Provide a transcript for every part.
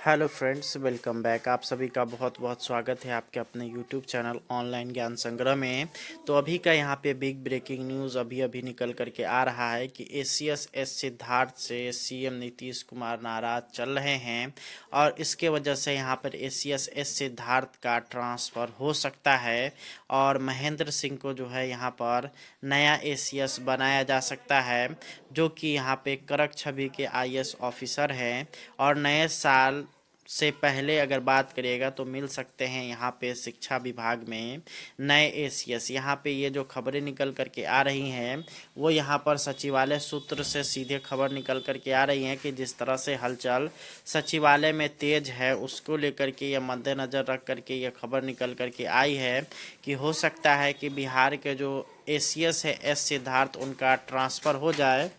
Hello friends, welcome back. आप सभी का बहुत बहुत स्वागत है आपके अपने यूट्यूब चैनल ऑनलाइन ज्ञान संग्रह में। तो अभी का यहाँ पे बिग ब्रेकिंग न्यूज़ अभी निकल करके आ रहा है कि एसीएस एस सिद्धार्थ से सीएम नीतीश कुमार नाराज चल रहे हैं और इसके वजह से यहाँ पर एसीएस एस सिद्धार्थ का ट्रांसफ़र हो सकता है और महेंद्र सिंह को जो है यहाँ पर नया एसीएस बनाया जा सकता है, जो कि यहाँ पे कड़क छवि के आईएएस ऑफिसर हैं और नए साल से पहले अगर बात करिएगा तो मिल सकते हैं यहाँ पे शिक्षा विभाग में नए एसीएस। यहाँ पे ये जो खबरें निकल करके आ रही हैं वो यहाँ पर सचिवालय सूत्र से सीधे खबर निकल करके आ रही हैं कि जिस तरह से हलचल सचिवालय में तेज है उसको लेकर के ये मद्देनज़र रख करके ये खबर निकल करके आई है कि हो सकता है कि बिहार के जो एसीएस है एस सिद्धार्थ उनका ट्रांसफ़र हो जाए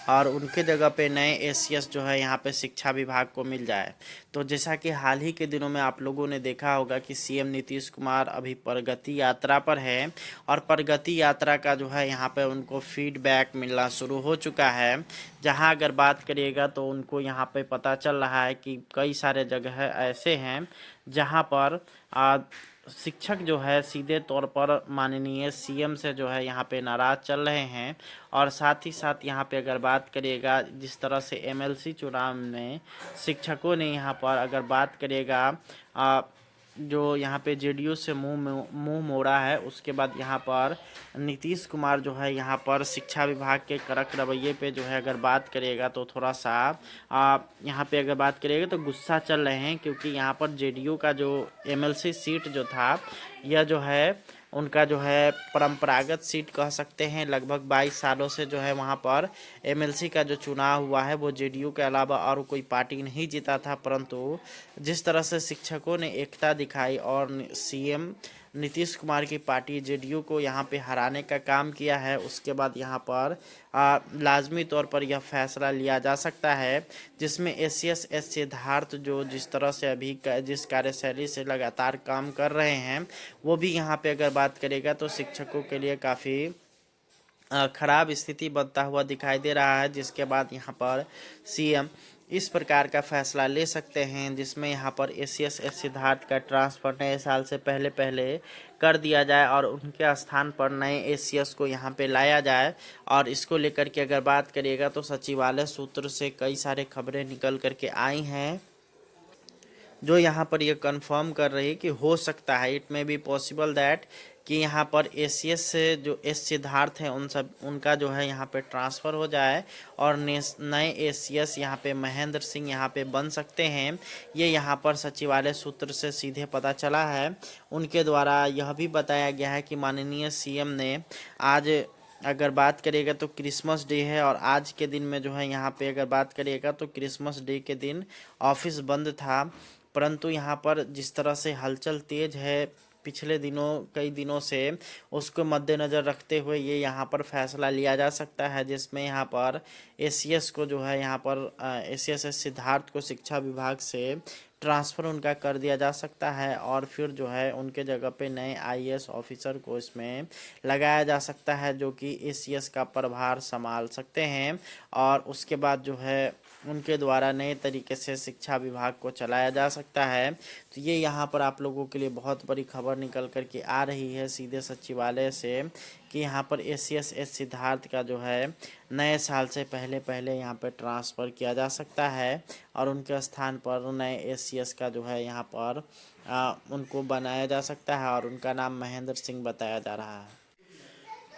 और उनके जगह पे नए एसीएस जो है यहाँ पे शिक्षा विभाग को मिल जाए। तो जैसा कि हाल ही के दिनों में आप लोगों ने देखा होगा कि सीएम नीतीश कुमार अभी प्रगति यात्रा पर है और प्रगति यात्रा का जो है यहाँ पे उनको फीडबैक मिलना शुरू हो चुका है। जहाँ अगर बात करिएगा तो उनको यहाँ पे पता चल रहा है कि कई सारे जगह ऐसे हैं जहाँ पर शिक्षक जो है सीधे तौर पर माननीय सीएम से जो है यहाँ पे नाराज चल रहे हैं। और साथ ही साथ यहाँ पे अगर बात करिएगा जिस तरह से एमएलसी चुनाव में शिक्षकों ने यहाँ पर अगर बात करिएगा जो यहाँ पे जेडीयू से मुंह मोड़ा है, उसके बाद यहाँ पर नीतीश कुमार जो है यहाँ पर शिक्षा विभाग के कड़क रवैये पे जो है अगर बात करिएगा तो थोड़ा सा यहाँ पे अगर बात करिएगा तो गुस्सा चल रहे हैं, क्योंकि यहाँ पर जेडीयू का जो एमएलसी सीट जो था यह जो है उनका जो है परंपरागत सीट कह सकते हैं। लगभग 22 सालों से जो है वहाँ पर एमएलसी का जो चुनाव हुआ है वो जेडीयू के अलावा और कोई पार्टी नहीं जीता था, परंतु जिस तरह से शिक्षकों ने एकता दिखाई और सीएम नीतीश कुमार की पार्टी जेडीयू को यहाँ पे हराने का काम किया है, उसके बाद यहाँ पर लाजमी तौर पर यह फैसला लिया जा सकता है जिसमें एसीएस एस सिद्धार्थ जो जिस तरह से अभी जिस कार्यशैली से लगातार काम कर रहे हैं वो भी यहाँ पे अगर बात करेगा तो शिक्षकों के लिए काफ़ी खराब स्थिति बनता हुआ दिखाई दे रहा है। जिसके बाद यहाँ पर सीएम इस प्रकार का फैसला ले सकते हैं जिसमें यहाँ पर एसीएस एस सिद्धार्थ का ट्रांसफर नए साल से पहले पहले कर दिया जाए और उनके स्थान पर नए एसीएस को यहाँ पे लाया जाए। और इसको लेकर के अगर बात करिएगा तो सचिवालय सूत्र से कई सारे खबरें निकल करके आई हैं जो यहाँ पर ये कंफर्म कर रही है कि हो सकता है, it may be possible that कि यहाँ पर एसीएस से जो एस सिद्धार्थ हैं उनका जो है यहाँ पे ट्रांसफ़र हो जाए और नए एसीएस यहाँ पे महेंद्र सिंह यहाँ पे बन सकते हैं। ये यहाँ पर सचिवालय सूत्र से सीधे पता चला है। उनके द्वारा यह भी बताया गया है कि माननीय सीएम ने आज अगर बात करिएगा तो क्रिसमस डे है और आज के दिन में जो है यहाँ पे अगर बात करिएगा तो क्रिसमस डे के दिन ऑफिस बंद था, परंतु यहाँ पर जिस तरह से हलचल तेज है पिछले दिनों कई दिनों से उसको मद्देनज़र रखते हुए ये यहाँ पर फैसला लिया जा सकता है जिसमें यहाँ पर एसीएस को जो है यहाँ पर एसीएस सिद्धार्थ को शिक्षा विभाग से ट्रांसफ़र उनका कर दिया जा सकता है और फिर जो है उनके जगह पे नए आईएएस ऑफिसर को इसमें लगाया जा सकता है जो कि एसीएस का प्रभार संभाल सकते हैं और उसके बाद जो है उनके द्वारा नए तरीके से शिक्षा विभाग को चलाया जा सकता है। तो ये यहाँ पर आप लोगों के लिए बहुत बड़ी खबर निकल कर के आ रही है सीधे सचिवालय से कि यहाँ पर एसीएस एस सिद्धार्थ का जो है नए साल से पहले पहले यहाँ पर ट्रांसफ़र किया जा सकता है और उनके स्थान पर नए एसीएस का जो है यहाँ पर उनको बनाया जा सकता है और उनका नाम महेंद्र सिंह बताया जा रहा है।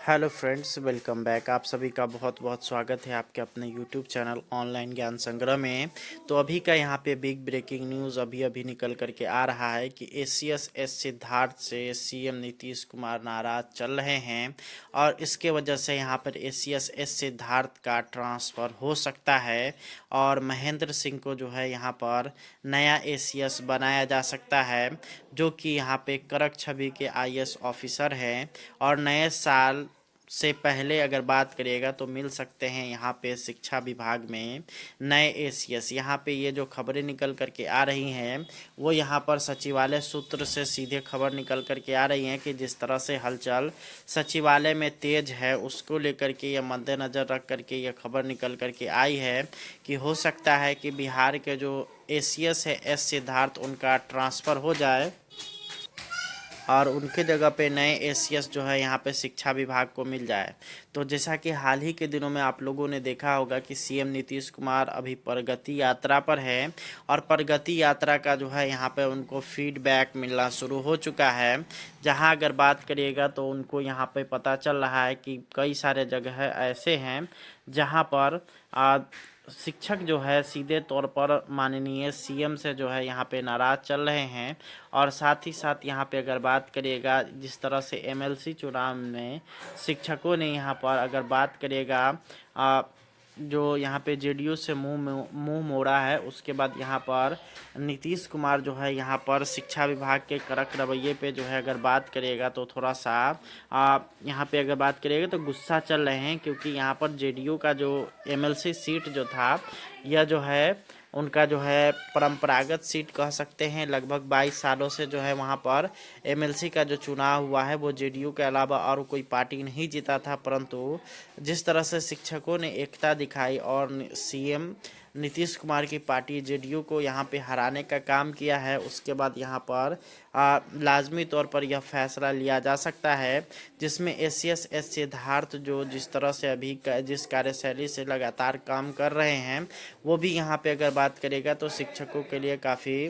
Hello friends, welcome back. आप सभी का बहुत बहुत स्वागत है आपके अपने यूट्यूब चैनल ऑनलाइन ज्ञान संग्रह में। तो अभी का यहाँ पे बिग ब्रेकिंग न्यूज़ अभी निकल करके आ रहा है कि एसीएस एस सिद्धार्थ से सीएम नीतीश कुमार नाराज चल रहे हैं और इसके वजह से यहाँ पर एसीएस एस सिद्धार्थ का ट्रांसफ़र हो सकता है और महेंद्र सिंह को जो है यहाँ पर नया एसीएस बनाया जा सकता है, जो कि यहाँ पे कड़क छवि के आईएएस ऑफिसर हैं और नए साल से पहले अगर बात करिएगा तो मिल सकते हैं यहाँ पे शिक्षा विभाग में नए एसीएस। यहाँ पे ये जो खबरें निकल करके आ रही हैं वो यहाँ पर सचिवालय सूत्र से सीधे खबर निकल करके आ रही हैं कि जिस तरह से हलचल सचिवालय में तेज है उसको लेकर के यह मद्देनज़र रख करके यह खबर निकल करके आई है कि हो सकता है कि बिहार के जो एसीएस है एस सिद्धार्थ उनका ट्रांसफ़र हो जाए और उनके जगह पे नए एसीएस जो है यहाँ पे शिक्षा विभाग को मिल जाए। तो जैसा कि हाल ही के दिनों में आप लोगों ने देखा होगा कि सीएम नीतीश कुमार अभी प्रगति यात्रा पर है और प्रगति यात्रा का जो है यहाँ पे उनको फीडबैक मिलना शुरू हो चुका है। जहाँ अगर बात करिएगा तो उनको यहाँ पे पता चल रहा है कि कई सारे जगह ऐसे हैं जहाँ पर शिक्षक जो है सीधे तौर पर माननीय सीएम से जो है यहाँ पे नाराज़ चल रहे हैं। और साथ ही साथ यहाँ पे अगर बात करिएगा जिस तरह से एमएलसी चुनाव में शिक्षकों ने यहाँ पर अगर बात करिएगा जो यहाँ पे जेडीयू से मुंह मोड़ा है, उसके बाद यहाँ पर नीतीश कुमार जो है यहाँ पर शिक्षा विभाग के कड़क रवैये पे जो है अगर बात करिएगा तो थोड़ा सा यहाँ पे अगर बात करिएगा तो गुस्सा चल रहे हैं, क्योंकि यहाँ पर जेडीयू का जो एमएलसी सीट जो था यह जो है उनका जो है परंपरागत सीट कह सकते हैं। लगभग 22 सालों से जो है वहाँ पर एमएलसी का जो चुनाव हुआ है वो जेडीयू के अलावा और कोई पार्टी नहीं जीता था, परंतु जिस तरह से शिक्षकों ने एकता दिखाई और सीएम नीतीश कुमार की पार्टी जेडीयू को यहाँ पे हराने का काम किया है, उसके बाद यहाँ पर लाजमी तौर पर यह फैसला लिया जा सकता है जिसमें एसीएस एस सिद्धार्थ जो जिस तरह से अभी जिस कार्यशैली से लगातार काम कर रहे हैं वो भी यहाँ पे अगर बात करेगा तो शिक्षकों के लिए काफ़ी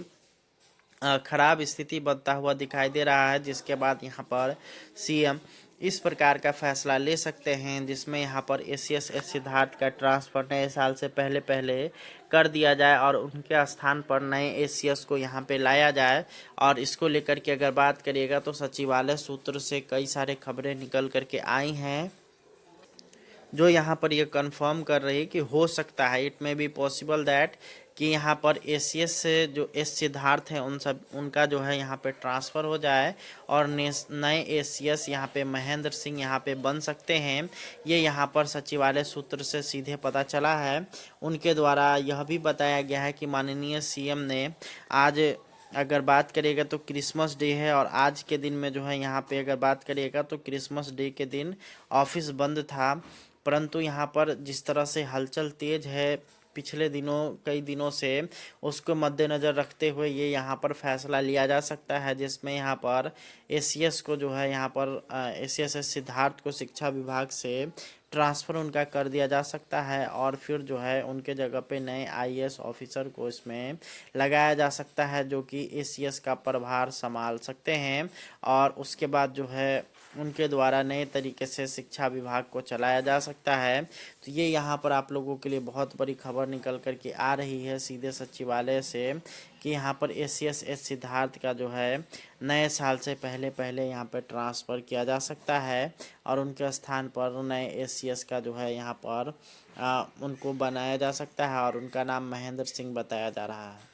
खराब स्थिति बनता हुआ दिखाई दे रहा है। जिसके बाद यहाँ पर सीएम इस प्रकार का फैसला ले सकते हैं जिसमें यहाँ पर एसीएस एस सिद्धार्थ का ट्रांसफ़र नए साल से पहले कर दिया जाए और उनके स्थान पर नए एसीएस को यहाँ पे लाया जाए। और इसको लेकर के अगर बात करिएगा तो सचिवालय सूत्र से कई सारे खबरें निकल करके आई हैं जो यहाँ पर ये कंफर्म कर रही है कि हो सकता है it may be possible that कि यहाँ पर एसीएस से जो एस सिद्धार्थ हैं उनका जो है यहाँ पे ट्रांसफ़र हो जाए और नए एसीएस यहाँ पे महेंद्र सिंह यहाँ पे बन सकते हैं। ये यहाँ पर सचिवालय सूत्र से सीधे पता चला है। उनके द्वारा यह भी बताया गया है कि माननीय सीएम ने आज अगर बात करिएगा तो क्रिसमस डे है और आज के दिन में जो है यहाँ पे अगर बात करिएगा तो क्रिसमस डे के दिन ऑफिस बंद था, परंतु यहाँ पर जिस तरह से हलचल तेज है पिछले कई दिनों से उसको मद्देनज़र रखते हुए ये यहाँ पर फैसला लिया जा सकता है जिसमें यहाँ पर एसीएस को जो है यहाँ पर एसीएस सिद्धार्थ को शिक्षा विभाग से ट्रांसफ़र उनका कर दिया जा सकता है और फिर जो है उनके जगह पे नए आईएएस ऑफिसर को इसमें लगाया जा सकता है जो कि एसीएस का प्रभार संभाल सकते हैं और उसके बाद जो है उनके द्वारा नए तरीके से शिक्षा विभाग को चलाया जा सकता है। तो ये यहाँ पर आप लोगों के लिए बहुत बड़ी खबर निकल कर के आ रही है सीधे सचिवालय से कि यहाँ पर एसीएस एस सिद्धार्थ का जो है नए साल से पहले यहाँ पर ट्रांसफ़र किया जा सकता है और उनके स्थान पर नए एसीएस का जो है यहाँ पर उनको बनाया जा सकता है और उनका नाम महेंद्र सिंह बताया जा रहा है।